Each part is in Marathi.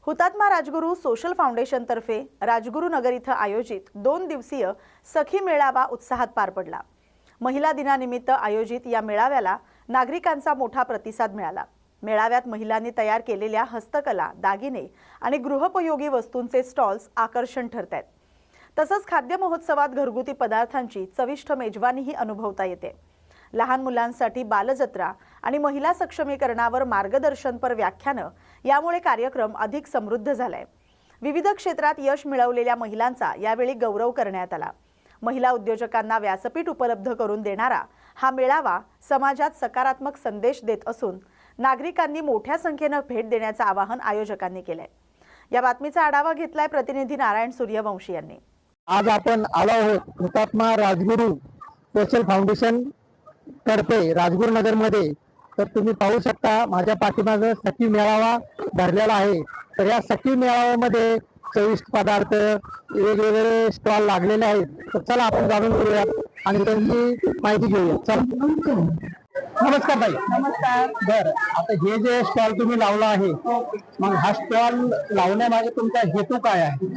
हुतात्मा राजगुरू सोशल फाउंडेशन तर्फे राजगुरू नगर इथं आयोजित 2 दिवसीय सखी मेळावा उत्साहात पार पडला। महिला दिनानिमित्त आयोजित या मेळाव्याला नागरिकांचा मोठा प्रतिसाद मिळाला। मेळाव्यात महिलांनी तयार केलेल्या हस्तकला, दागिने आणि गृहोपयोगी वस्तूंचे स्टॉल्स आकर्षण ठरत आहेत। तसंच खाद्य महोत्सवात घरगुती पदार्थांची चविष्ट मेजवानीही अनुभवता येते। लहान मुलांसाठी बालजत्रा आणि महिला सक्षमीकरणावर मार्गदर्शनपर व्याख्यानं यामुळे कार्यक्रम अधिक समृद्ध झालाय। विविध क्षेत्रात यश मिळवलेल्या महिलांचा यावेळी गौरव करण्यात आला। महिला उद्योजकांना व्यासपीठ उपलब्ध करून देणारा हा मेळावा समाजात सकारात्मक संदेश देत असून नागरिकांनी मोठ्या संख्येने भेट देण्याचे आवाहन आयोजकांनी केले। या बातमीचा आढावा घेतलाय प्रतिनिधी नारायण सूर्यवंशी यांनी। आज आपण आलो आहोत हुतात्मा राजगुरू सोशल फाउंडेशन तर्फे राजगुरू नगर मध्ये। तर तुम्ही पाहू शकता माझ्या पाठीमागे सखी मेळावा भरलेला आहे। तर या सखी मेळाव्यामध्ये चविष्ट पदार्थ, वेगवेगळे स्टॉल लागलेले आहेत। तर चला आपण जाणून घेऊया आणि त्यांची माहिती घेऊया। चला। नमस्कार ताई। नमस्कार। बर, आता हे जे स्टॉल तुम्ही लावला आहे, मग हा स्टॉल लावण्यामागे तुमचा हेतू काय आहे?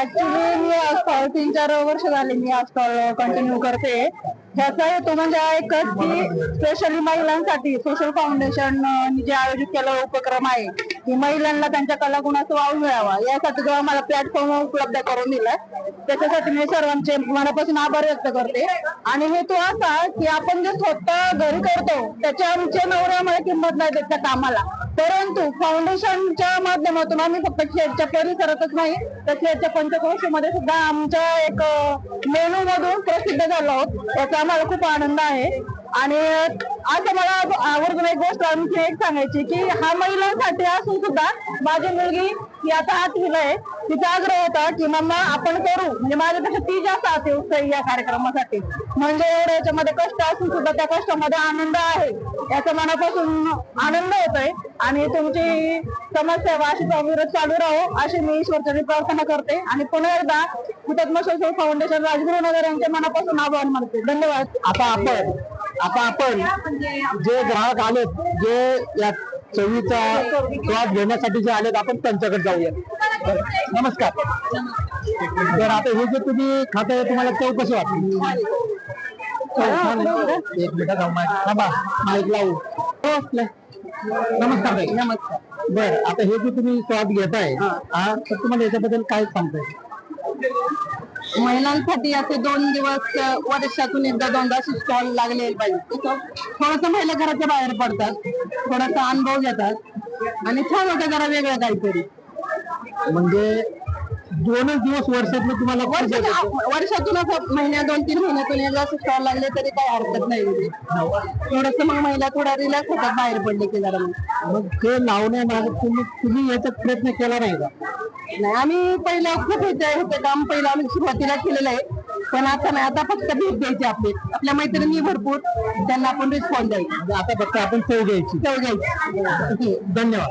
ऍक्च्युली मी आज 3-4 वर्ष झाले मी हा स्टॉल कंटिन्यू करते। ह्याचा हेतू म्हणजे एकच की स्पेशली महिलांसाठी सोशल फाउंडेशन जे आयोजित केलेला उपक्रम आहे की महिलांना त्यांच्या कलागुणाचा वाव मिळावा, यासाठी जो आम्हाला प्लॅटफॉर्म उपलब्ध करून दिलाय त्याच्यासाठी मी सर्वांचे मनापासून आभार व्यक्त करते। आणि हेतू असा की आपण जे स्वतः घरी करतो त्याच्या आमच्या नवऱ्यामुळे किंमत नाही देत त्या कामाला, परंतु फाउंडेशनच्या माध्यमातून आम्ही फक्त खेडच्या परिसरातच नाही तर खेडच्या पंचक्रोशीमध्ये सुद्धा आमच्या एक मेनू मधून प्रसिद्ध झालो आहोत। याचा आम्हाला खूप आनंद आहे। आणि असं मला आवर्जून एक गोष्ट आणखी एक सांगायची की हा महिलांसाठी असून सुद्धा माझी मुलगी ती आता 8वीला आहे, तिचा आग्रह होता की मम्मा आपण करू, म्हणजे माझ्यापेक्षा ती जास्त आहे उत्साही या कार्यक्रमासाठी। म्हणजे याच्यामध्ये कष्ट असून सुद्धा त्या कष्टामध्ये आनंद आहे, याचा मनापासून आनंद होतोय। आणि तुमची समाजसेवा अशी अविरत चालू राहो अशी मी ईश्वरचरणी प्रार्थना करते। आणि पुन्हा एकदा हुतात्मा सोशल फाउंडेशन राजगुरू नगर यांच्या मनापासून आभार मानते। धन्यवाद। आता आपण जे ग्राहक आलेत, जे या चवीचा स्वाद घेण्यासाठी जे आलेत, आपण त्यांच्याकडे जाऊया। नमस्कार। तर आता हे जे तुम्ही खाताय तुम्हाला चव कशी वाटली? एक मिनिट थांबा, माईक लावू। नमस्कार ताई। नमस्कार। बर, आता हे जे तुम्ही स्वाद घेताय तर तुम्हाला याच्याबद्दल काय सांगताय? महिलांसाठी असे 2 दिवस वर्षातून एकदा 2दा स्टॉल लागले पाहिजे। थोडस महिला घराच्या बाहेर पडतात, थोडासा अनुभव घेतात आणि छान होतं जरा वेगळं काहीतरी। म्हणजे 2च दिवस वर्षातून तुम्हाला वर्षातून असं महिन्या 2-3 महिन्यातून एकदा स्टॉल लागले तरी काही हरकत नाही। थोडस मग महिला थोडा रिलॅक्स होतात बाहेर पडले की जरा। मग ते लावण्यामागे तुम्ही याचा प्रयत्न केला नाही का? नाही, आम्ही पहिला खूप होते काम पहिलं आम्ही सुरुवातीला केलेलं आहे, पण आता नाही, आता फक्त भेट द्यायची आपल्या मैत्रिणी भरपूर, त्यांना आपण रिस्पॉन्स द्यायचा। आता फक्त आपण चव घ्यायची। धन्यवाद।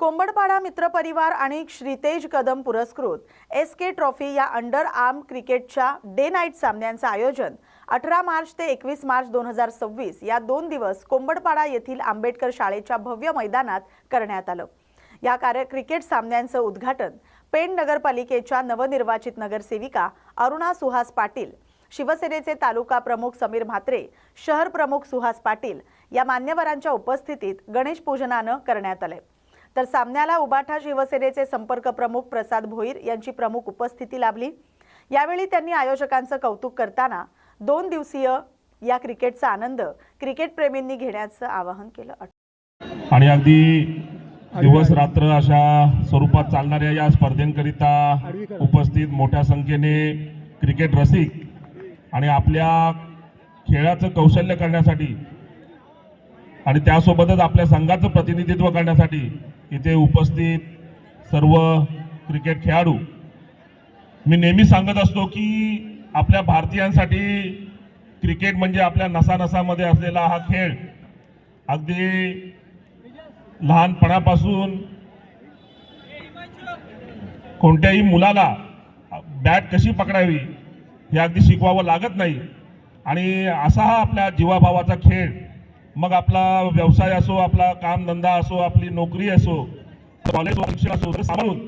कोंबडपाडा मित्र परिवार आणि श्रीतेज कदम पुरस्कृत SK ट्रॉफी या अंडर आर्म क्रिकेटच्या डे नाईट सामन्यांचे आयोजन 18 मार्च ते 21 मार्च 2026 या 2 दिवस कोंबडपाडा येथील आंबेडकर शाळेच्या भव्य मैदानात करण्यात आलं। या क्रिकेट सामन्यांचं उद्घाटन पेण नगरपालिकेच्या नवनिर्वाचित नगरसेविका अरुणा सुहास पाटील, शिवसेनेचे तालुका प्रमुख समीर म्हात्रे, शहर प्रमुख सुहास पाटील या मान्यवरांच्या उपस्थितीत गणेश पूजनानं करण्यात आले। तर सामन्याला उबाठा शिवसेनेचे संपर्क प्रमुख प्रसाद भोईर यांची प्रमुख उपस्थिती लाभली। यावेळी त्यांनी आयोजकांचं कौतुक करताना 2 दिवसीय या क्रिकेटचा आनंद क्रिकेट प्रेमींनी घेण्याचं आवाहन केलं। आणि अगदी दिवस रात्र अशा स्वरूपात चालणाऱ्या या स्पर्धेंकरिता उपस्थित मोठ्या संख्येने क्रिकेट रसिक आणि आपल्या खेळाचं कौशल्य करण्यासाठी आणि त्यासोबतच आपल्या संघाचं प्रतिनिधित्व करण्यासाठी इथे उपस्थित सर्व क्रिकेट खेळाडू, मी नेहमी सांगत असतो की आपल्या भारतीयांसाठी क्रिकेट म्हणजे आपल्या नसानसामध्ये असलेला हा खेळ। अगदी लहानपणापासून कोणत्याही मुलाला बॅट कशी पकडावी हे अगदी शिकवावं लागत नाही, आणि असा हा आपल्या जीवाभावाचा खेळ मग आपला व्यवसाय असो, आपला कामधंदा असो, आपली नोकरी असो, कॉलेज शिक्षण असो, तर सांभाळून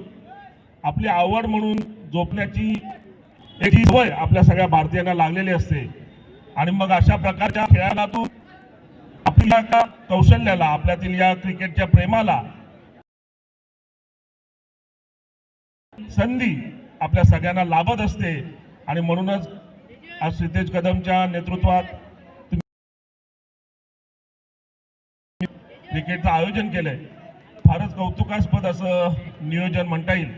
आपली आवड म्हणून जोपण्याची एक सवय आपल्या सगळ्या भारतीयांना लागलेली असते. आणि मग अशा प्रकारच्या खेळातून आपल्या कौशल्याला, आपल्यातील या क्रिकेटच्या प्रेमाला संधी आपल्या सगळ्यांना लाभत असते. आणि म्हणूनच आज सिद्धेश कदमच्या नेतृत्वात क्रिकेटचं आयोजन केलंय. फारच कौतुकास्पद असं नियोजन म्हणता येईल.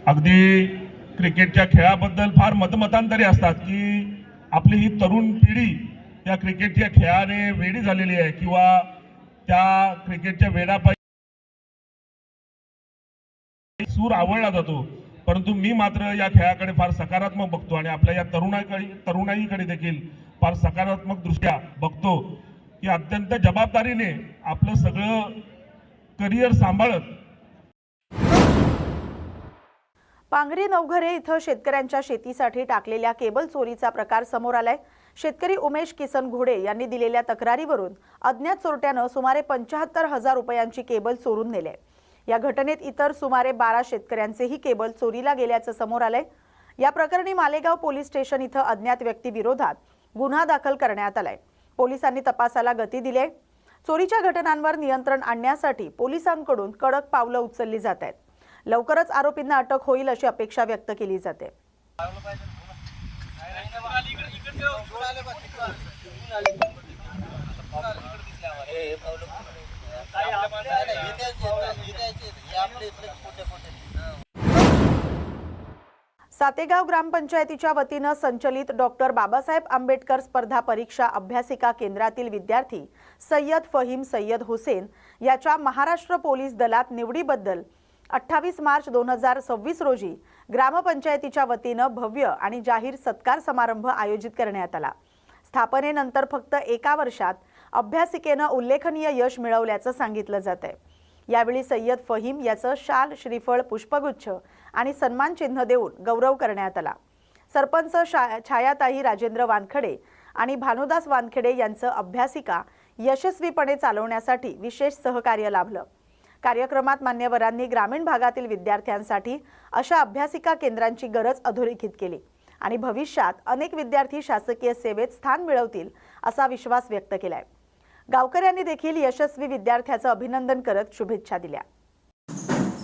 अगदी क्रिकेटच्या खेळाबद्दल फार मतमतांतरी असतात की आपली ही तरुण पिढी या क्रिकेटच्या खेळाने वेडी झालेली आहे किंवा त्या क्रिकेटच्या वेडापायी सूर आवडला जातो. परंतु मी मात्र या खेळाकडे फार सकारात्मक बघतो आणि आपल्या या तरुणाईकडे देखील फार सकारात्मक दृष्ट्या बघतो की अत्यंत जबाबदारीने आपलं सगळं करिअर सांभाळत पांगरी नवघरे इथं शेतकऱ्यांच्या शेतीसाठी टाकलेल्या केबल चोरीचा प्रकार समोर आलाय. शेतकरी उमेश किसन घोडे यांनी दिलेल्या तक्रारीवरून अज्ञात चोरट्यानं सुमारे 75,000 रुपयांची केबल चोरून नेले. या घटनेत इतर सुमारे 12 शेतकऱ्यांचेही केबल चोरीला गेल्याचं समोर आलंय. या प्रकरणी मालेगाव पोलीस स्टेशन इथं अज्ञात व्यक्तीविरोधात गुन्हा दाखल करण्यात आलाय. पोलिसांनी तपासाला गती दिली आहे. चोरीच्या घटनांवर नियंत्रण आणण्यासाठी पोलिसांकडून कडक पावलं उचलली जात आहेत. लवकरच आरोपींना अटक होईल अशी अपेक्षा व्यक्त केली जाते. सातेगाव ग्रामपंचायतीच्या वतीनं संचलित डॉक्टर बाबासाहेब आंबेडकर स्पर्धा परीक्षा अभ्यासिका केंद्रातील विद्यार्थी सय्यद फहीम सय्यद हुसेन याच्या महाराष्ट्र पोलीस दलात निवडीबद्दल 28 मार्च 2026 रोजी ग्रामपंचायतीच्या वतीनं भव्य आणि जाहीर सत्कार समारंभ आयोजित करण्यात आला. स्थापनेनंतर फक्त एका वर्षात अभ्यासिकेनं उल्लेखनीय यश मिळवल्याचं सांगितलं जातंय. यावेळी सय्यद फहीम याचं शाल, श्रीफळ, पुष्पगुच्छ आणि सन्मान चिन्ह देऊन गौरव करण्यात आला. सरपंच छायाताई राजेंद्र वानखडे आणि भानुदास वानखडे यांचं अभ्यासिका यशस्वीपणे चालवण्यासाठी विशेष सहकार्य लाभलं. कार्यक्रमात मान्यवरांनी ग्रामीण भागातील विद्यार्थ्यांसाठी अशा अभ्यासिका केंद्रांची गरज अधोरेखित केली आणि भविष्यात अनेक विद्यार्थी शासकीय सेवेत स्थान मिळवतील असा विश्वास व्यक्त केलाय. गावकऱ्यांनी देखील यशस्वी विद्यार्थ्याचं अभिनंदन करत शुभेच्छा दिल्या.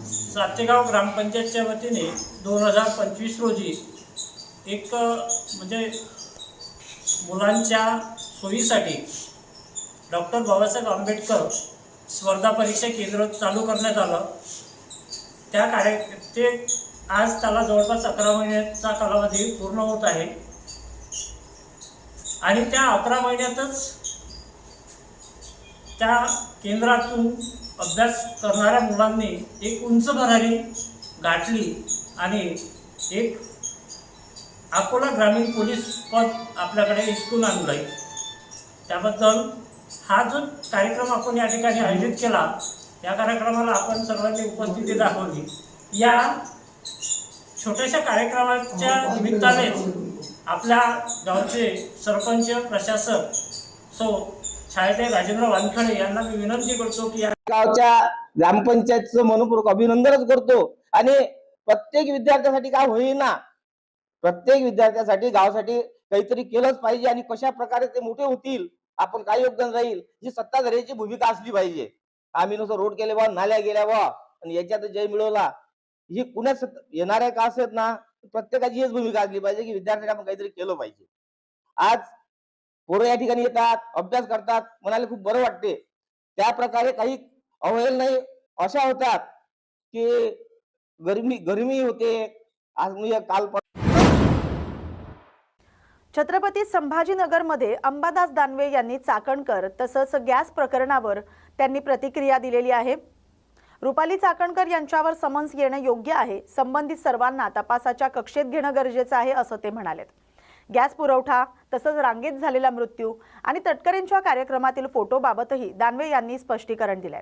सातेगाव ग्रामपंचायतच्या वतीने 2025 रोजी एक म्हणजे मुलांच्या सोयीसाठी डॉक्टर बाबासाहेब आंबेडकर स्पर्धा परीक्षा केंद्र चालू करण्यात आलं. ते आज त्याला जवळपास 11 महिन्याचा कालावधी पूर्ण होत आहे आणि त्या 11 महिन्यातच त्या केंद्रातून अभ्यास करणाऱ्या मुलांनी एक उंच भरारी गाठली आणि एक अकोला ग्रामीण पोलीस पद आपल्याकडे हिसकून आणलं आहे. त्याबद्दल हा जो कार्यक्रम आपण या ठिकाणी आयोजित केला, या कार्यक्रमाला आपण सर्वांनी उपस्थिती दाखवली. या छोट्याशा कार्यक्रमाच्या निमित्तानेच आपल्या गावचे सरपंच, प्रशासक सो छायाताई राजेंद्र वानखडे यांना मी विनंती करतो की या गावच्या ग्रामपंचायतचं मनपूर्वक अभिनंदनच करतो. आणि प्रत्येक विद्यार्थ्यासाठी काय होईना, प्रत्येक विद्यार्थ्यासाठी गावासाठी काहीतरी केलंच पाहिजे आणि कशा प्रकारे ते मोठे होतील, आपण काय योगदान राहील, ही सत्ताधाऱ्याची भूमिका असली पाहिजे. आम्ही नुसतं रोड केले बा, नाल्या गेल्या बा आणि याच्यात जय मिळवला, ही कुणाच येणाऱ्या का असत ना, प्रत्येकाची हीच भूमिका असली पाहिजे की विद्यार्थ्यांनी आपण काहीतरी केलं पाहिजे. आज पोरं या ठिकाणी येतात, अभ्यास करतात, मनाला खूप बरं वाटते. त्या प्रकारे काही अवहेल नाही अशा होतात की गरमी होते. आज मी काल छत्रपती संभाजीनगरमध्ये अंबादास दानवे यांनी चाकणकर तसंच गॅस प्रकरणावर त्यांनी प्रतिक्रिया दिलेली आहे. रुपाली चाकणकर यांच्यावर समन्स येणं योग्य आहे. संबंधित सर्वांना तपासाच्या कक्षेत घेणं गरजेचं आहे असं ते म्हणालेत. गॅस पुरवठा तसंच रांगेत झालेला मृत्यू आणि तटकरेंच्या कार्यक्रमातील फोटोबाबतही दानवे यांनी स्पष्टीकरण दिलंय.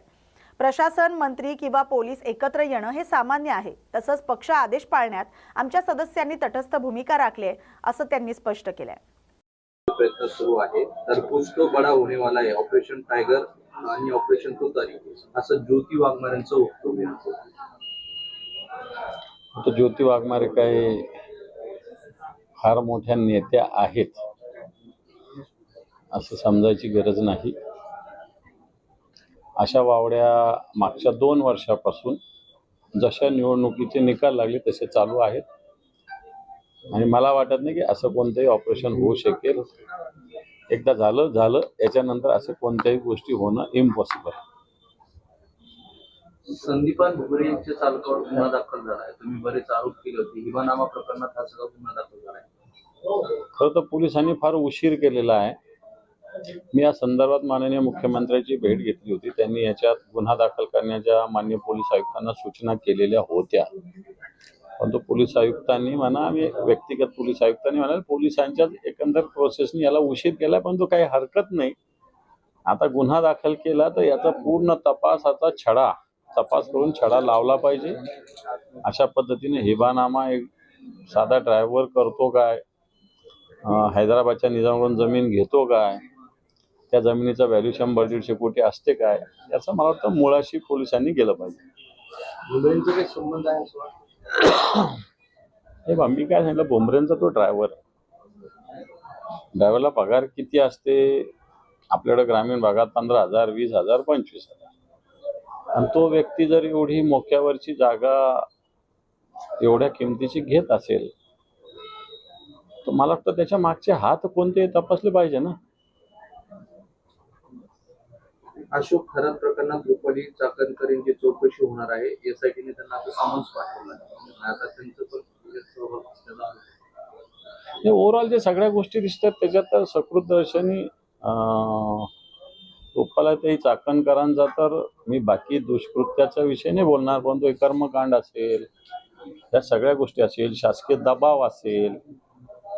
प्रशासन, मंत्री किंवा पोलीस एकत्र येणं हे सामान्य आहे. तसंच पक्ष आदेश पाळण्यात आमच्या सदस्यांनी तटस्थ भूमिका राखली आहे असं त्यांनी स्पष्ट केलंय. प्रयत्न सुरू आहे. तर कुछ तो बडा होने वाला है, ऑपरेशन टायगर आणि ऑपरेशन तुतारी असं ज्योती वाघमारेंचं वक्तव्य आहे. आता ज्योती वाघमारे काय फार मोठ्या नेत्या आहेत असं समजायची गरज नाही. अशा वावड्या मागच्या 2 वर्षापासून जशा निवडणुकीचे निकाल लागले तसे चालू आहेत आणि मला वाटत नाही की असं कोणतंही ऑपरेशन होऊ शकेल. एकदा झालं याच्यानंतर असं कोणत्याही गोष्टी होणं इम्पॉसिबल. संदीपान भुमरे यांच्या चालकावर गुन्हा दाखल झाला आहे. तुम्ही बरेच आरोप केले होते. हिबानामा प्रकरणात हा सगळा गुन्हा दाखल झाला आहे. खरं तर पोलिसांनी फार उशीर केलेला आहे. मी या संदर्भात माननीय मुख्यमंत्र्यांची भेट घेतली होती. त्यांनी याच्यात गुन्हा दाखल करण्याच्या माननीय पोलीस आयुक्तांना सूचना केलेल्या होत्या, परंतु पोलीस आयुक्तांनी म्हणा व्यक्तिगत पोलीस आयुक्तांनी म्हणा पोलिसांच्या एकंदर प्रोसेसनी याला उशीर केला, परंतु काही हरकत नाही. आता गुन्हा दाखल केला तर याचा पूर्ण तपास करून छडा लावला पाहिजे. अशा पद्धतीने हिबानामा एक साधा ड्रायव्हर करतो काय, हैदराबादच्या निजामाकडून जमीन घेतो काय, त्या जमिनीचा व्हॅल्यू 100-150 कोटी असते काय, याचं मला वाटतं मुळाशी पोलिसांनी गेलं पाहिजे. भुमरेंचा काही संबंध आहे असं वाटतं? हे बा मी काय सांगितलं, भुमरेंचा तो ड्रायव्हरला पगार किती असते आपल्याकडे ग्रामीण भागात 15,000, 20,000, 25,000. आणि तो व्यक्ती जर एवढी मोक्यावरची जागा एवढ्या किमतीची घेत असेल तर मला वाटतं त्याच्या मागचे हात कोणते तपासले पाहिजे ना. अशोक खरात प्रकरणात रुपाली चाकणकरांची चौकशी होणार आहे. यासाठी त्यांना आता समन्स पाठवलं आहे. आता त्यांचं पण सहभाग असलेला आहे. हे ओव्हरऑल जे सगळ्या गोष्टी दिसतात त्याच्यात तर सकृतदर्शनी रुपालाताई चाकणकरांचा तर मी बाकी दुष्कृत्याचा विषय नाही बोलणार, परंतु कर्मकांड असेल, या सगळ्या गोष्टी असेल, शासकीय दबाव असेल,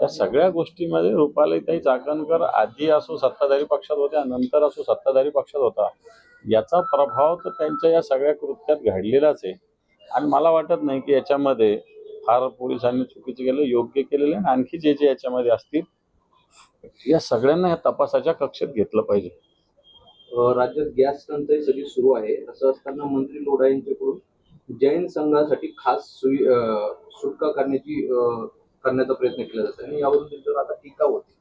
या सगळ्या गोष्टीमध्ये रुपालाताई चाकणकर आधी असो सत्ताधारी पक्षात होत्या, नंतर असो सत्ताधारी पक्षात होता, याचा प्रभाव तर त्यांच्या या सगळ्या कृत्यात घडलेलाच आहे. आणि मला वाटत नाही की याच्यामध्ये फार पोलिसांनी चुकीचं केलं, योग्य केलेलं आहे. आणखी जे याच्यामध्ये असतील या सगळ्यांना या तपासाच्या कक्षेत घेतलं पाहिजे. राज्यात गॅस टंचाई सगळी सुरू आहे. असं असताना मंत्री लोढा यांच्याकडून जैन संघासाठी खास सुटका करण्याचा प्रयत्न केला जातो आणि यावरून त्यांच्यावर आता टीका होते.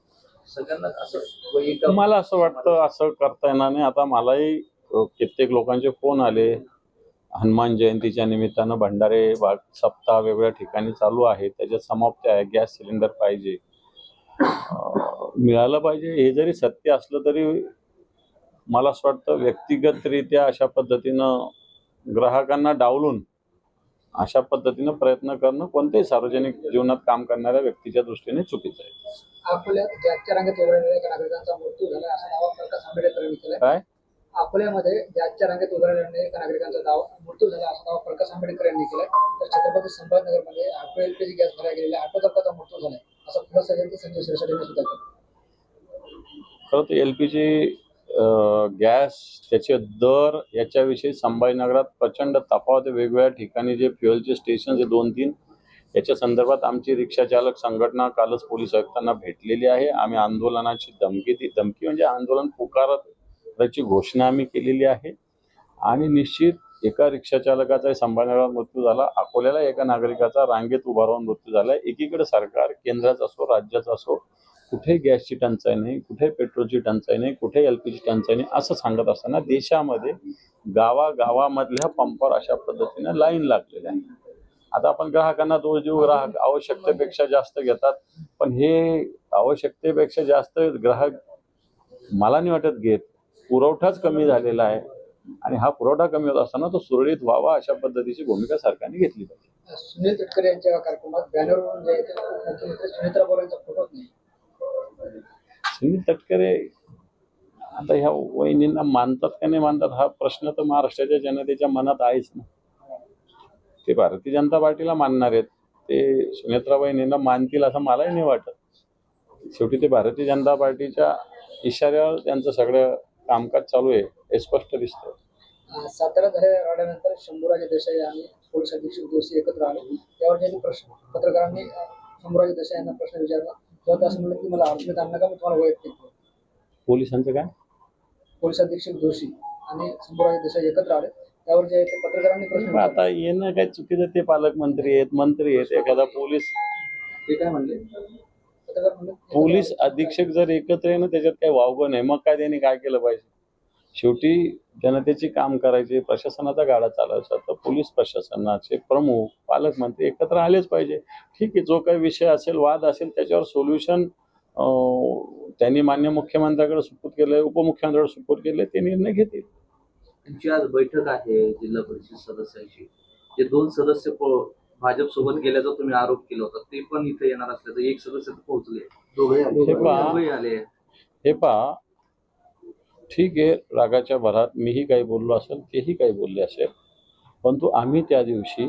सगळ्यांना असं मला असं वाटतं असं करता येणार नाही. आता मलाही कित्येक लोकांचे फोन आले. हनुमान जयंतीच्या निमित्तानं भंडारे सप्ताह वेगवेगळ्या ठिकाणी चालू आहे, त्याच्यात समाप्ती आहे. गॅस सिलेंडर पाहिजे, मिळालं पाहिजे. हे जरी सत्य असलं तरी मला असं वाटतं व्यक्तिगतरित्या अशा पद्धतीनं ग्राहकांना डावलून अशा पद्धतीनं प्रयत्न करणं कोणत्याही सार्वजनिक जीवनात काम करणाऱ्या व्यक्तीच्या दृष्टीने चुकीचं आहे. अकोल्यात गॅसच्या रांगेत उभं राहिलेल्या एका नागरिकांचा मृत्यू झाला असा दावा प्रकाश आंबेडकरांनी केलाय. काय अकोल्यामध्ये गॅसच्या रांगेत उभं राहिलेल्या एका नागरिकांचा मृत्यू झाला असा दावा प्रकाश आंबेडकर यांनी केलाय. तर छत्रपती संभाजीनगरमध्ये ऑटो एलपीजी गॅस भरायला गेलेल्या ऑटो चालकाचा मृत्यू झालाय असं खुलासा संजय शिरसाट यांनी सुद्धा केला. खरं तर एलपीजी गॅस त्याचे दर याच्याविषयी संभाजीनगरात प्रचंड तफावत. वेगवेगळ्या ठिकाणी जे फ्युएलचे स्टेशन आहे 2-3, याच्या संदर्भात आमची रिक्षा चालक संघटना कालच पोलीस आयुक्तांना भेटलेली आहे. आम्ही आंदोलनाची धमकी म्हणजे आंदोलन पुकारण्याची घोषणा आम्ही केलेली आहे. आणि निश्चित एका रिक्षा चालकाचा संभाजीनगरात मृत्यू झाला, अकोल्याला एका नागरिकाचा रांगेत उभा राहून मृत्यू झाला. एकीकडे सरकार केंद्राचं असो राज्याचं असो कुठे गॅसची टंचाई नाही, कुठे पेट्रोलची टंचाई नाही, कुठे एलपीजी टंचाई नाही असं सांगत असताना देशामध्ये गावागावामधल्या पंपावर अशा पद्धतीने लाईन लागलेल्या आहे. आता आपण ग्राहकांना दोष देऊ, ग्राहक आवश्यकतेपेक्षा जास्त घेतात, पण हे आवश्यकतेपेक्षा जास्त ग्राहक मला नाही वाटत घेत. पुरवठाच कमी झालेला आहे आणि हा पुरवठा कमी होत असताना तो सुरळीत व्हावा अशा पद्धतीची भूमिका सरकारने घेतली पाहिजे. सुनील तटकरे यांच्या कार्यक्रमात बॅनरवरून जे मुख्यमंत्री सुनेत्रा पवार यांचा फोटोच नाही. सुनील तटकरे आता ह्या वहिनींना मानतात का नाही मानतात हा प्रश्न तर महाराष्ट्राच्या जनतेच्या मनात आहेच ना. ते भारतीय जनता पार्टीला मानणार आहेत, ते सुनेत्रा वहिनींना मानतील असं मलाही नाही वाटत. शेवटी ते भारतीय जनता पार्टीच्या इशाऱ्यावर त्यांचं सगळं कामकाज चालू आहे हे स्पष्ट दिसतं. सातारा झालेल्या राड्यानंतर शंभूराजे देसाई आणि पोलीस अधीक्षक जोशी एकत्र आले. त्यावर ज्यांनी पत्रकारांनी शंभूराजे देसाई यांना प्रश्न विचारला तेव्हा ते असं म्हणलं की मला अडचणीत आणलं का मी तुम्हाला वैयक्तिक बोलतो. पोलिसांचं काय? पोलीस अधीक्षक जोशी आणि संभाजी देसाई एकत्र आले त्यावर जे ते पत्रकारांनी प्रश्न पण आता येणं काय चुकीचं, ते पालकमंत्री आहेत, मंत्री आहेत, एखादा पोलीस ते काय म्हणले? पत्रकार म्हणले पोलीस अधीक्षक जर एकत्र आहे ना, त्याच्यात काही वावगं नाही. मग काय त्यांनी काय केलं पाहिजे? शेवटी जनतेची काम करायची, प्रशासनाचा गाडा चालवायचा, तर पोलीस प्रशासनाचे प्रमुख पालकमंत्री एकत्र आलेच पाहिजे. ठीक आहे, जो काही विषय असेल, वाद असेल, त्याच्यावर सोल्युशन त्यांनी मान्य मुख्यमंत्र्याकडे सुपूर्द केलंय, उपमुख्यमंत्र्याकडे सुपूर्द केलंय, ते निर्णय घेतील. त्यांची आज बैठक आहे जिल्हा परिषद सदस्यांची. जे 2 सदस्य भाजप सोबत गेल्याचा तुम्ही आरोप केला होता, ते पण इथे येणार असल्याचं एक सदस्य पोहोचले, दोघेही आले. हे पहा, ठीक आहे, रागाच्या भरात मीही काही बोललो असेल, तेही काही बोलले असेल, परंतु आम्ही त्या दिवशी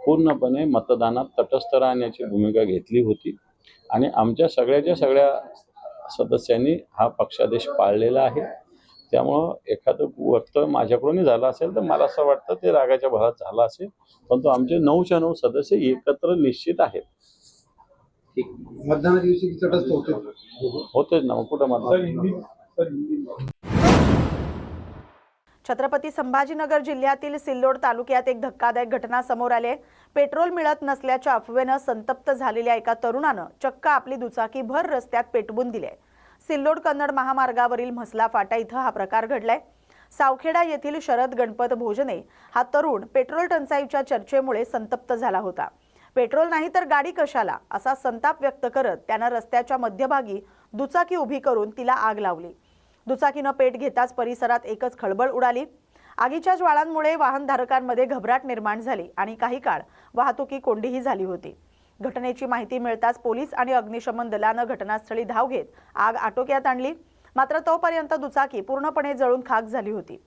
पूर्णपणे मतदानात तटस्थ राहण्याची भूमिका घेतली होती आणि आमच्या सगळ्या सदस्यांनी हा पक्षादेश पाळलेला आहे. त्यामुळं एखादं वक्तव्य माझ्याकडूनही झालं असेल तर मला असं वाटतं ते रागाच्या भरात झालं असेल, परंतु आमचे 9च्या 9 सदस्य एकत्र निश्चित आहेत. मतदाना दिवशी तटस्थ होतेच ना, मग कुठं मतदान? छत्रपती संभाजीनगर जिल्ह्यातील सिल्लोड तालुक्यात एक धक्कादायक घटना समोर आली आहे. पेट्रोल मिळत नसल्याच्या अफवेनं संतप्त झालेल्या एका तरुणानं चक्क आपली दुचाकी भर रस्त्यात पेटवून दिली आहे. सिल्लोड कन्नड महामार्गावरील म्हसला फाटा इथं हा प्रकार घडलाय. सावखेडा येथील शरद गणपत भोजने हा तरुण पेट्रोल टंचाईच्या चर्चेमुळे संतप्त झाला होता. पेट्रोल नाही तर गाडी कशाला असा संताप व्यक्त करत त्यानं रस्त्याच्या मध्यभागी दुचाकी उभी करून तिला आग लावली. दुचाकीनं पेट घेताच परिसरात एकच खळबळ उडाली. आगीच्या ज्वाळांमुळे वाहनधारकांमध्ये घबराट निर्माण झाली आणि काही काळ वाहतुकी कोंडीही झाली होती. घटनेची माहिती मिळताच पोलीस आणि अग्निशमन दलानं घटनास्थळी धाव घेत आग आटोक्यात आणली. मात्र तोपर्यंत दुचाकी पूर्णपणे जळून खाक झाली होती.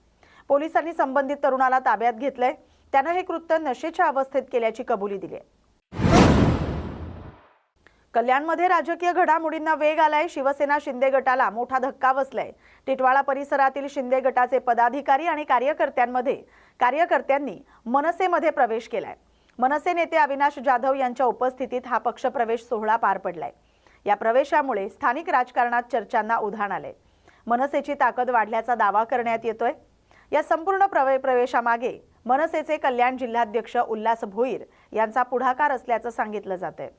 पोलिसांनी संबंधित तरुणाला ताब्यात घेतलंय. त्यानं हे कृत्य नशेच्या अवस्थेत केल्याची कबुली दिली आहे. कल्याणमध्ये राजकीय घडामोडींना वेग आलाय. शिवसेना शिंदे गटाला मोठा धक्का बसलाय. टिटवाळा परिसरातील शिंदे गटाचे पदाधिकारी आणि कार्यकर्त्यांनी मनसेमध्ये प्रवेश केलाय. मनसे नेते अविनाश जाधव यांच्या उपस्थितीत हा पक्षप्रवेश सोहळा पार पडलाय. या प्रवेशामुळे स्थानिक राजकारणात चर्चांना उधाण आले. मनसेची ताकद वाढल्याचा दावा करण्यात येतोय. या संपूर्ण प्रवेशामागे मनसेचे कल्याण जिल्हाध्यक्ष उल्हास भोईर यांचा पुढाकार असल्याचं सांगितलं जातंय.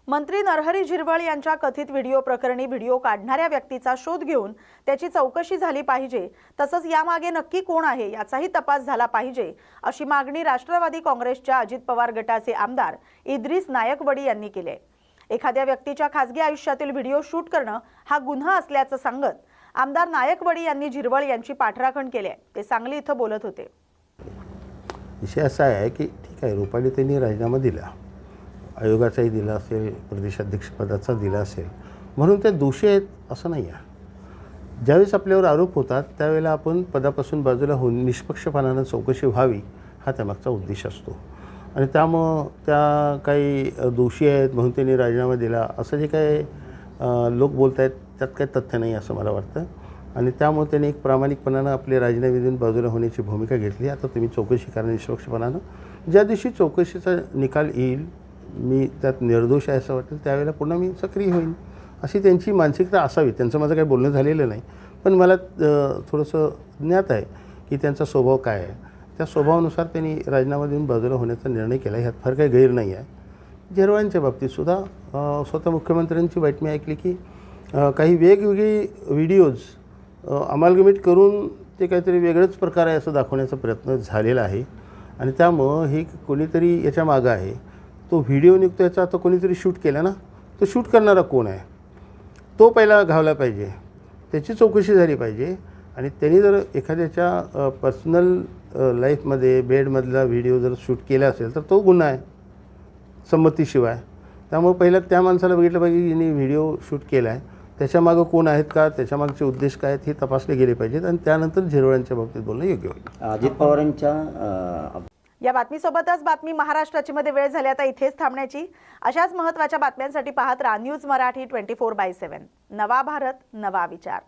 मंत्री नरहरी झिरवळ यांच्या कथित व्हिडिओ प्रकरणी व्हिडिओ काढणाऱ्या व्यक्तीचा शोध घेऊन त्याची चौकशी झाली पाहिजे. तसंच यामागे नक्की कोण आहे याचाही तपास झाला पाहिजे अशी मागणी राष्ट्रवादी काँग्रेसच्या अजित पवार गटाचे आमदार इद्रिस नायकवडी यांनी केली आहे. एखाद्या व्यक्तीच्या खासगी आयुष्यातील व्हिडिओ शूट करणं हा गुन्हा असल्याचं सांगत आमदार नायकवडी यांनी झिरवळ यांची पाठराखण केली आहे. ते सांगली इथं बोलत होते. विषय असा आहे की ठीक आहे, रुपाली त्यांनी राजीनामा दिला, आयोगाचाही दिला असेल, प्रदेशाध्यक्षपदाचा दिला असेल, म्हणून ते दोषी आहेत असं नाही आहे. ज्यावेळेस आपल्यावर आरोप होतात त्यावेळेला आपण पदापासून बाजूला होऊन निष्पक्षपणानं चौकशी व्हावी हा त्यामागचा उद्देश असतो. आणि त्यामुळं त्या काही दोषी आहेत म्हणून त्यांनी राजीनामा दिला असं जे काही लोक बोलत आहेत त्यात काही तथ्य नाही असं मला वाटतं. आणि त्यामुळे त्यांनी एक प्रामाणिकपणानं आपले राजीनामे देऊन बाजूला होण्याची भूमिका घेतली. आता तुम्ही चौकशी करा निष्पक्षपणानं. ज्या दिवशी चौकशीचा निकाल येईल, मी त्यात निर्दोष आहे असं वाटेल, त्यावेळेला पुन्हा मी सक्रिय होईन अशी त्यांची मानसिकता असावी. त्यांचं माझं काही बोलणं झालेलं नाही, पण मला थोडंसं ज्ञात आहे की त्यांचा स्वभाव काय आहे. त्या स्वभावानुसार त्यांनी राजीनामा देऊन बाजूला होण्याचा निर्णय केला. ह्यात फार काही गैर नाही आहे. झिरवळांच्या बाबतीतसुद्धा स्वतः मुख्यमंत्र्यांची बातमी ऐकली की काही वेगवेगळी व्हिडिओज अमालगमेट करून ते काहीतरी वेगळंच प्रकार आहे असं दाखवण्याचा प्रयत्न झालेला आहे. आणि त्यामुळं हे कोणीतरी याच्या मागं आहे. तो व्हिडिओ निघतो याचा आता कोणीतरी शूट केला ना, तो शूट करणारा कोण आहे तो पहिला घावला पाहिजे, त्याची चौकशी झाली पाहिजे. आणि त्यांनी जर एखाद्याच्या पर्सनल लाईफमध्ये बेडमधला व्हिडिओ जर शूट केला असेल तर तो गुन्हा आहे संमतीशिवाय. त्यामुळे पहिला त्या माणसाला बघितलं पाहिजे यांनी व्हिडिओ शूट केला आहे, त्याच्यामागं कोण आहेत का, त्याच्यामागचे उद्देश काय आहेत हे तपासले गेले पाहिजेत. आणि त्यानंतर झिरवळांच्या बाबतीत बोलणं योग्य होईल. अजित पवारांच्या या बातमीसोबतच बातमी महाराष्ट्राची मध्ये वेळ झाली आता इथेच थांबण्याची. अशाच महत्त्वाच्या बातम्यांसाठी पाहत राहा न्यूज मराठी 24/7. नवा भारत नवा विचार.